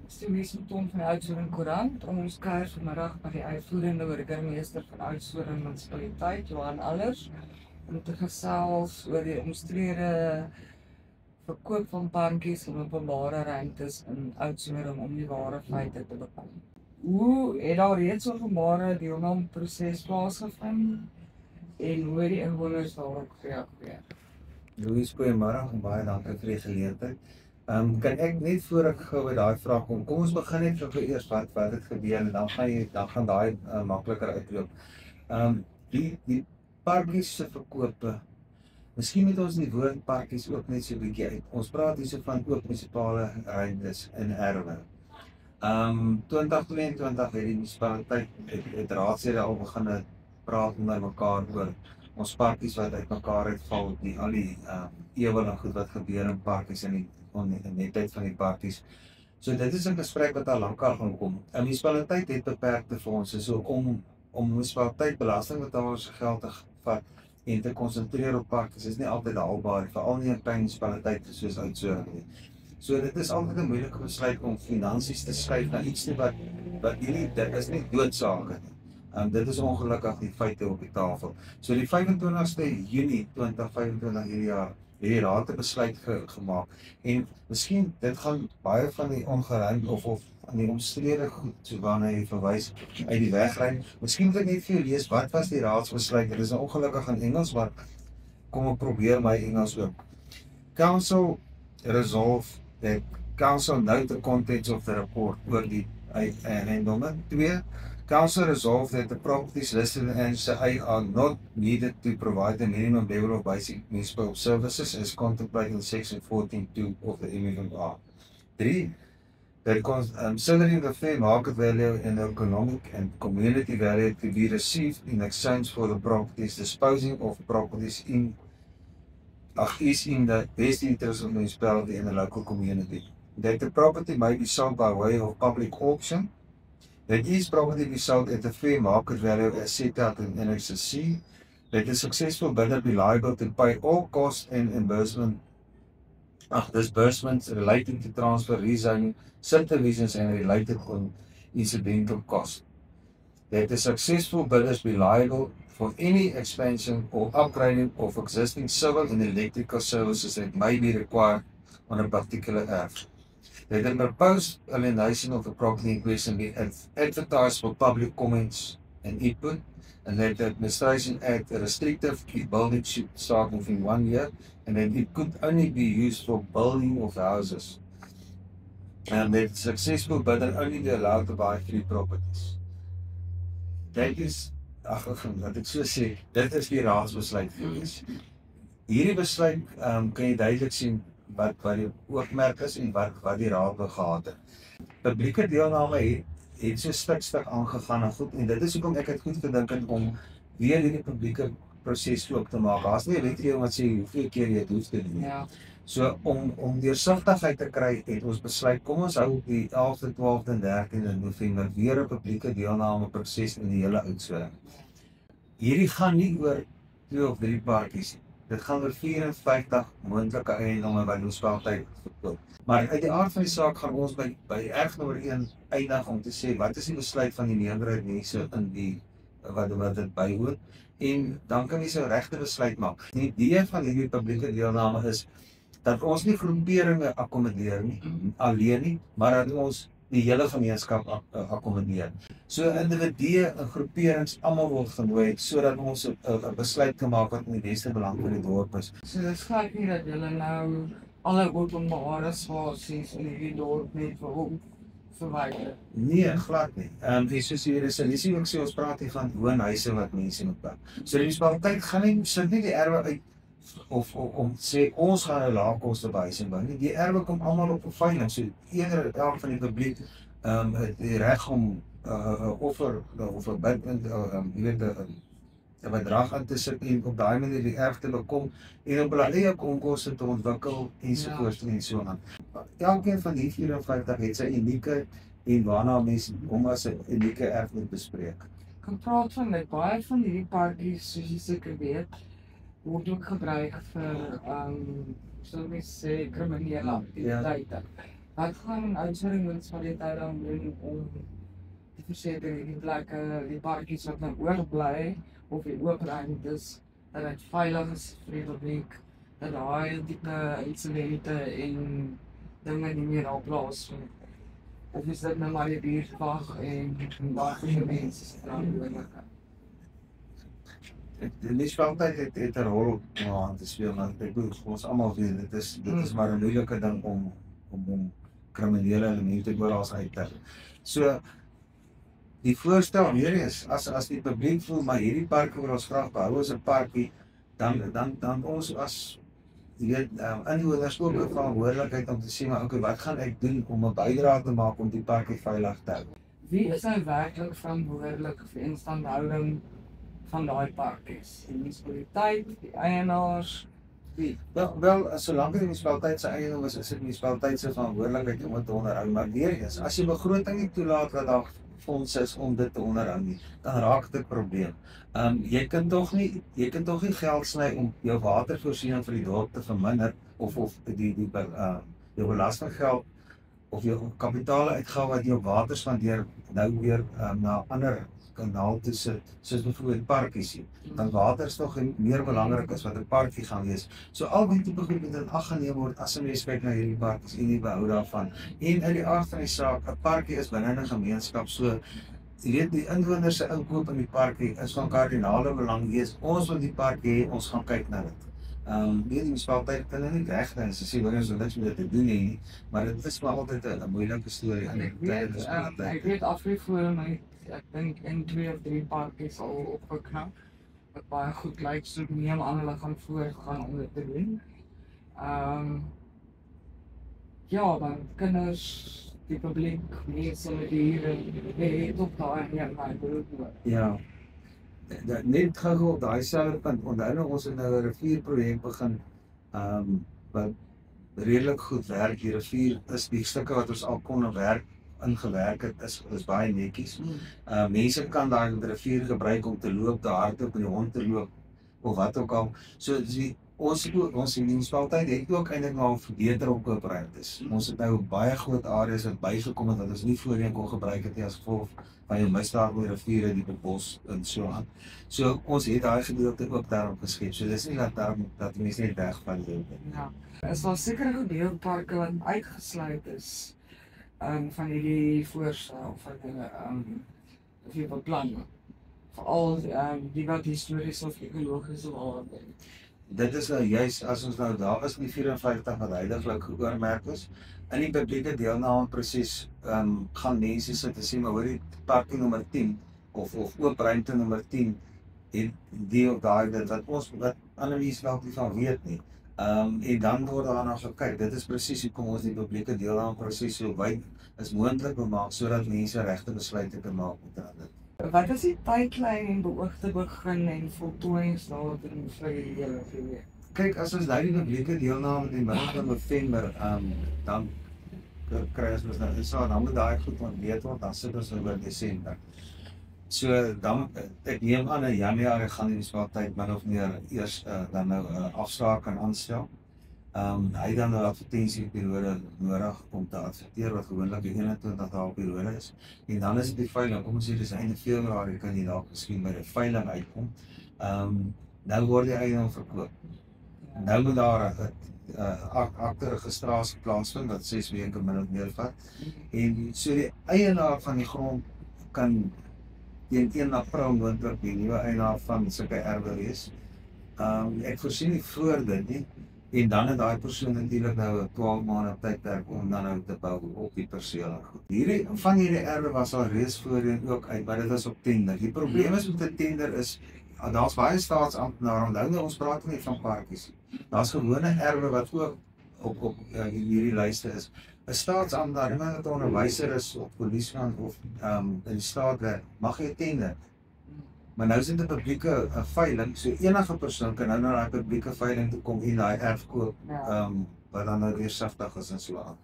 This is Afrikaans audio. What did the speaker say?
Studies met Tom van die Oudtshoorn Koerant. Ons kuier vanmiddag by die uitvoerende burgemeester van Oudtshoorn Munisipaliteit, Johan Allers, om te gesels oor die omstrede verkoop van parkies en openbare ruimtes in Oudtshoorn om die ware feite te bekom. Hoe het daar reeds openbare deelnameproses plaasgevind en hoe het die inwoners daarop gereageer? Louis, goeiemôre en baie dankie vir die geleentheid. Kan ek net voor ek gou by daai vraag kom ons begin net gou eers wat het gebeur en dan gaan daai makliker uitloop. Die parkies se verkope. Miskien moet ons die woord parkies ook net so 'n bietjie uit. Ons praat hierso van oop munisipale ruimtes in erwe. 2022 het die munisipaliteit het raadslede al begin praat met mekaar oor ons parkies wat uitmekaar uitval, al die ewel en goed wat gebeur in parkies en die netheid van die parkies. So dit is 'n gesprek wat al lankal gaan kom. 'n Munisipaliteit het beperkte fondse, so om munisipaliteit belastingbetalers se geld te vat en te konsentreer op parkies is nie altyd haalbaar, veral nie in klein munisipaliteite soos Oudtshoorn nie. So dit is altyd 'n moeilike besluit om finansies te skuif na iets wat dit is nie doodsaak nie. Dit is ongelukkig die feite op die tafel. So die 25ste Junie 2025 hierdie jaar het die raad 'n besluit gemaak en miskien dit gaan baie van die ongeruim of aan die omstrede goed so waarna jy verwys uit die weg ry. Miskien moet ek net vir jou lees wat was die raadsbesluit. Dit is ongelukkig in Engels, maar kom ek probeer my Engels ook. Council resolve that council note the contents of the report oor die eiendomme. 2. Council resolved that the properties listed in Annex A are not needed to provide the minimum level of basic municipal services as contemplated in Section 14(2) of the MFR. 3. That considering the fair market value and the economic and community value to be received in exchange for the properties, disposing of properties is in the best interest of the municipality and the local community. That the property may be sold by way of public auction. That each property be sold at a fair market value as set out in Annex C. That the successful bidder be liable to pay all costs and disbursements relating to transfer, rezoning, subdivisions and related incidental costs. That the successful bidders be liable for any expansion or upgrading of existing civil and electrical services that may be required on a particular erf. That the proposed alienation of the property in question be advertised for public comments and input, and that the administration act a restrictive building should start within 1 year, and that it could only be used for building of houses. And that successful bidder only be allowed to buy 3 properties. Dit is, wat ek so sê, dit is die raadsbesluit gewees. Hierdie besluit kan jy duidelik sien wat die oogmerk is en wat die raad gehad het. Publieke deelname het so stuk aangegaan en goed, en dit is hoekom ek het goed gedink om weer hierdie publieke proses oop te maak. Daar's nie 'n wetgewing wat sê hoeveel keer jy dit hoef te doen. Ja. So om deursigtigheid te kry, het ons besluit, kom ons hou op die 11de, 12de en 13de November weer 'n publieke deelname proses in die hele Oudtshoorn. Hierdie gaan nie oor 2 of 3 parkies nie. Dit gaan oor 54 moontlike eiendomme wat munisipaliteit verkoop. Maar uit die aard van die saak gaan ons by erf nommer 1 eindig om te sê wat is die besluit van die meerderheid mense in die wat dit byhoort, en dan kan jy 'n regte besluit maak. Die idee van hierdie publieke deelname is dat ons nie groeperinge akkommodeer nie, alleen nie, maar dat ons die hele gemeenskap akkommodeer. So individue en groeperings almal word genooi sodat ons 'n besluit kan maak wat in die beste belang van die dorp is. So dit gelyk nie dat julle nou alle openbare spasies in hierdie dorp net wil verwyder. Nee, glad nie. Soos hier is 'n lisie ook sê, ons praat hier van woonhuise wat mense moet bou. So die munisipaliteit gaan nie sit nie die erwe uit of om sê ons gaan 'n laagkoste behuising bou nie. Die erwe kom almal op 'n veiling. So elke van die publiek het die reg om offer of 'n bidpunt jy bedrag aan te sit en op daai manier die erf te bekom en op hulle eie onkoste te ontwikkel ensovoorts en so aan. Elkeen van die 54 het sy unieke en waarna mense hom as 'n unieke erf moet bespreek. Kan praat van dit, baie van hierdie parkies, soos jy seker weet, word ook gebruik vir sou mens sê kriminele aktiwiteite. Wat gaan uitvoeringsmunisipaliteit dan doen om te verseker die plekke, die parkies wat nou oorbly of die oop ruimtes, dat dit veilig is vir die publiek, dat daai tipe insidente en dinge nie meer daar plaasvind. Of is dit nou maar die buurtwag en baie mense se verantwoordelikheid? Die munisipaliteit het 'n rol aan te speel, maar ek bedoel ons almal weet dit is maar 'n moeilike ding om kriminele elemente oral uit te. So die voorstel weer is as die publiek voel maar hierdie park wil ons graag behou as 'n parkie, dan ons as inwoners ook 'n verantwoordelikheid om te sê maar okay, wat gaan ek doen om 'n bydrae te maak om die parkie veilig te hou? Wie is nou werklik verantwoordelik vir instandhouding van daai parkies? Die munisipaliteit, die eienaars, wie? Wel, solank die munisipaliteit se eiendom is dit die munisipaliteit se verantwoordelikheid om dit te onderhou. Maar weer eens, as jy begroting nie toelaat dat daar fondse is om dit te onderhou nie, dan raak dit 'n probleem. Jy kan tog nie geld sny om jou watervoorsiening vir die dorp te verminder of jou belastinggeld of jou kapitale uitgawe wat jy op water spandeer nou weer na ander kanaal te sit, soos byvoorbeeld parkies. Dan water is nog meer belangrik as wat 'n parkie gaan wees. So al die tipe goed moet in ag geneem word as 'n mens kyk na hierdie parkies en die behou daarvan. En uit die aard van die saak, 'n parkie is binne 'n gemeenskap, so jy weet die inwoners se inkoop in die parkie is van kardinale belang wees. Ons wil die parkie hê, ons gaan kyk na dit. Die munisipaliteit kan nie regkry as jy sê ons wil niks met dit te doen nie, maar dit is maar altyd 'n moeilike storie aan die tyd. Ek weet Afriforum my ek dink in 2 of 3 parkies al opgeknap. Wat baie goed lyk, so neem aan hulle gaan voortgaan om dit te doen. Ja, dan kinders, die publiek, mense met diere, het op daai beroep. Ja. Net gou op daai selfde punt, onthou nou ons het nou 'n rivierprojek begin, wat redelik goed werk. Die rivier is die stukke wat ons al kon ingewerk het, is baie netjies. Mense kan daai rivier gebruik om te loop, te hardloop en die hond te loop of wat ook al. So ons munisipaliteit het ook eintlik nou verbeter op koopruimtes. Ons het nou baie groot areas wat bygekom het wat ons nie voorheen kon gebruik het nie as gevolg van jou misdaad oor riviere, die bos en so aan. So ons het daai gedeelte ook daarop geskep. So dis nie dat die mense net wegval nie. Ja. Is daar sekere gedeelteparke wat uitgesluit is van hierdie voorstel van of jy beplan, veral die wat histories of ekologiese waarde. Dit is nou juist as ons nou daar is die 54 wat huidiglik geoormerk is. In die publieke deelnameproses gaan mense sit en sê maar hoor die parkie nommer 10 of oop ruimte nommer 10 het die of daai dit wat ander mense dalk nie van weet nie. En dan word daarna gekyk. Dit is presies hoekom ons die publieke deelnameproses so wyd is moontlik maak sodat mense regte besluite kan maak met dit. Wat is die tydlyn en beoogde begin en voltooiingsdatum vir die hele projek? Kyk, as ons nou die publieke deelname in die middel van November, dan kry ons nou, dan moet daai goed ontleed word, dan sit ons oor Desember. So dan, ek neem aan in Januarie gaan die munisipaliteit min of meer eers dan nou afspraak kan aanstel. Hy dan 'n advertensieperiode nodig om te adverteer wat gewoonlik 'n 21 dae periode is. En dan is dit die veiling, kom ons sê dis einde Februarie kan jy dalk miskien by die veiling uitkom. Nou word die eiendom verkoop. Nou moet daar 'n akte registrasie plaasvind wat 6 weke min of meer vat. En so die eienaar van die grond kan teen 1 April moontlik die nuwe eienaar van sulke erwe wees. Ek voorsien nie voor dit nie. En dan het daai persoon natuurlik nou 'n 12 maande tydperk om dan nou te bou op die perseel. Van hierdie erwe was al reeds voorheen ook uit, maar dit was op tender. Die probleem is met 'n tender is daar's baie staatsamptenare, onthou nou ons praat nie van parkies. Daar's gewone erwe wat ook op hierdie lyste is. 'n Staatsamptenaar, iemand wat 'n onderwyser is of polisieman of in die staat werk, mag jy tender. Maar nou is dit 'n publieke veiling, so enige persoon kan nou na daai publieke veiling toe kom en daai erf koop, wat dan nou weer 60 is en so aan.